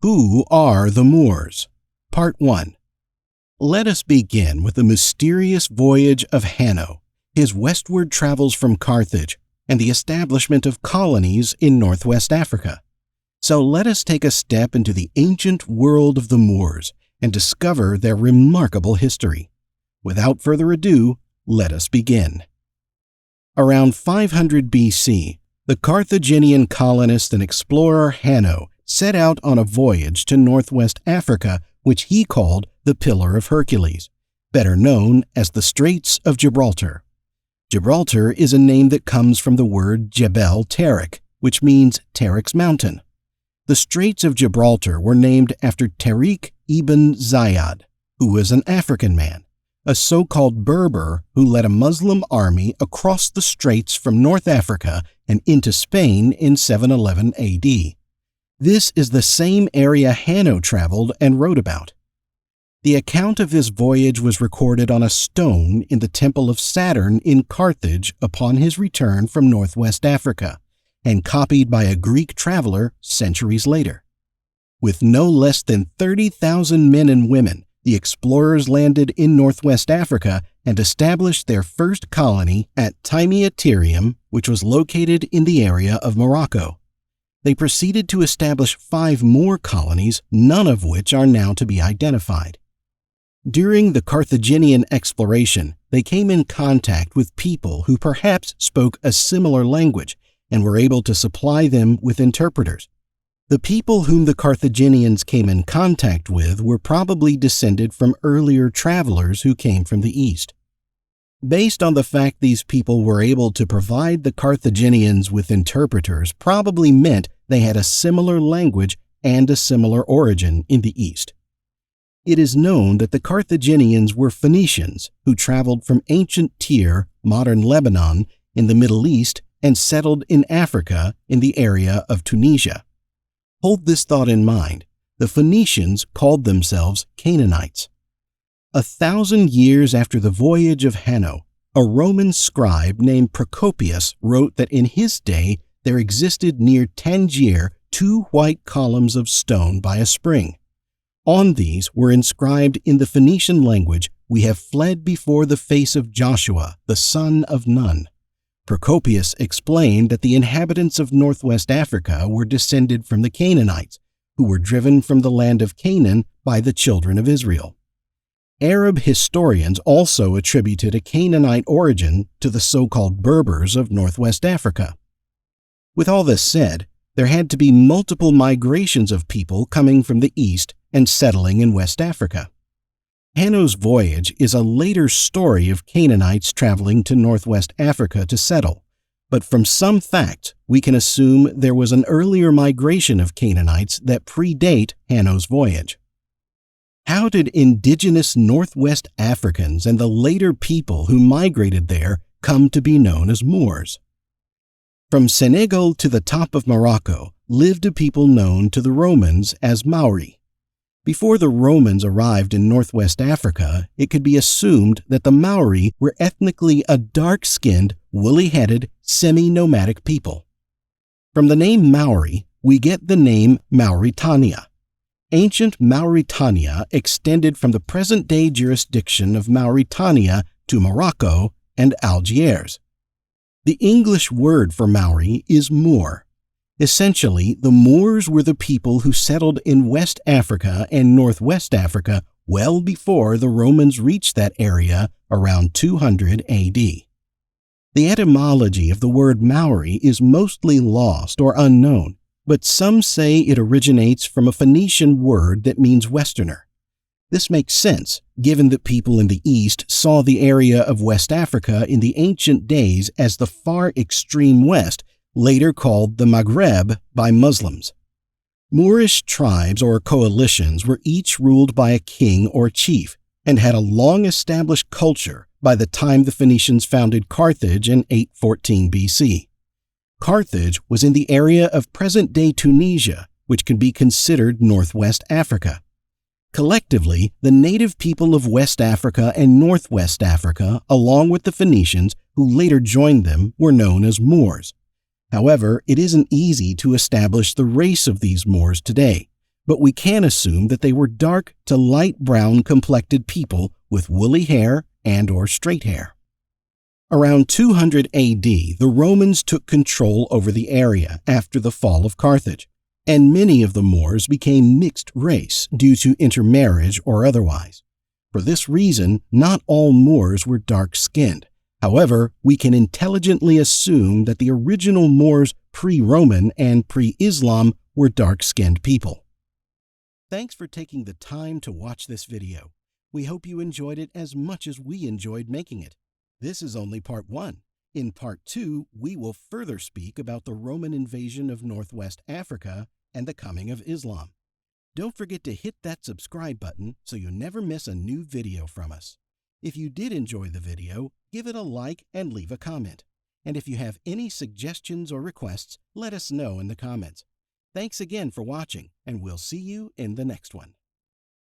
Who are the Moors? Part 1. Let us begin with the mysterious voyage of Hanno, his westward travels from Carthage, and the establishment of colonies in northwest Africa. So let us take a step into the ancient world of the Moors and discover their remarkable history. Without further ado, let us begin. Around 500 BC, the Carthaginian colonist and explorer Hanno set out on a voyage to northwest Africa, which he called the Pillar of Hercules, better known as the Straits of Gibraltar. Gibraltar is a name that comes from the word Jebel Tariq, which means Tariq's mountain. The Straits of Gibraltar were named after Tariq ibn Ziyad, who was an African man, a so-called Berber who led a Muslim army across the straits from North Africa and into Spain in 711 AD. This is the same area Hanno traveled and wrote about. The account of this voyage was recorded on a stone in the Temple of Saturn in Carthage upon his return from northwest Africa, and copied by a Greek traveler centuries later. With no less than 30,000 men and women, the explorers landed in northwest Africa and established their first colony at Thymiaterium, which was located in the area of Morocco. They proceeded to establish 5 more colonies, none of which are now to be identified. During the Carthaginian exploration, they came in contact with people who perhaps spoke a similar language and were able to supply them with interpreters. The people whom the Carthaginians came in contact with were probably descended from earlier travelers who came from the east. Based on the fact these people were able to provide the Carthaginians with interpreters probably meant they had a similar language and a similar origin in the east. It is known that the Carthaginians were Phoenicians who traveled from ancient Tyre, modern Lebanon, in the Middle East and settled in Africa in the area of Tunisia. Hold this thought in mind. The Phoenicians called themselves Canaanites. 1,000 years after the voyage of Hanno, a Roman scribe named Procopius wrote that in his day there existed near Tangier 2 white columns of stone by a spring. On these were inscribed in the Phoenician language, "We have fled before the face of Joshua, the son of Nun." Procopius explained that the inhabitants of northwest Africa were descended from the Canaanites, who were driven from the land of Canaan by the children of Israel. Arab historians also attributed a Canaanite origin to the so-called Berbers of northwest Africa. With all this said, there had to be multiple migrations of people coming from the east and settling in West Africa. Hanno's voyage is a later story of Canaanites traveling to northwest Africa to settle, but from some facts we can assume there was an earlier migration of Canaanites that predate Hanno's voyage. How did indigenous northwest Africans and the later people who migrated there come to be known as Moors? From Senegal to the top of Morocco lived a people known to the Romans as Maori. Before the Romans arrived in northwest Africa, it could be assumed that the Maori were ethnically a dark-skinned, woolly-headed, semi-nomadic people. From the name Maori, we get the name Mauritania. Ancient Mauritania extended from the present-day jurisdiction of Mauritania to Morocco and Algiers. The English word for Maori is Moor. Essentially, the Moors were the people who settled in West Africa and Northwest Africa well before the Romans reached that area around 200 AD. The etymology of the word Maori is mostly lost or unknown, but some say it originates from a Phoenician word that means Westerner. This makes sense, given that people in the East saw the area of West Africa in the ancient days as the far extreme West, later called the Maghreb by Muslims. Moorish tribes or coalitions were each ruled by a king or chief and had a long-established culture by the time the Phoenicians founded Carthage in 814 BC. Carthage was in the area of present-day Tunisia, which can be considered northwest Africa. Collectively, the native people of West Africa and Northwest Africa, along with the Phoenicians who later joined them, were known as Moors. However, it isn't easy to establish the race of these Moors today. but we can assume that they were dark to light brown complected people with woolly hair and/or straight hair. Around 200 AD, the Romans took control over the area after the fall of Carthage, and many of the Moors became mixed race due to intermarriage or otherwise. For this reason, not all Moors were dark-skinned. However, we can intelligently assume that the original Moors pre-Roman and pre-Islam were dark-skinned people. Thanks for taking the time to watch this video. We hope you enjoyed it as much as we enjoyed making it. This is only part 1. In part 2, we will further speak about the Roman invasion of Northwest Africa and the coming of Islam. Don't forget to hit that subscribe button so you never miss a new video from us. If you did enjoy the video, give it a like and leave a comment. And if you have any suggestions or requests, let us know in the comments. Thanks again for watching, and we'll see you in the next one.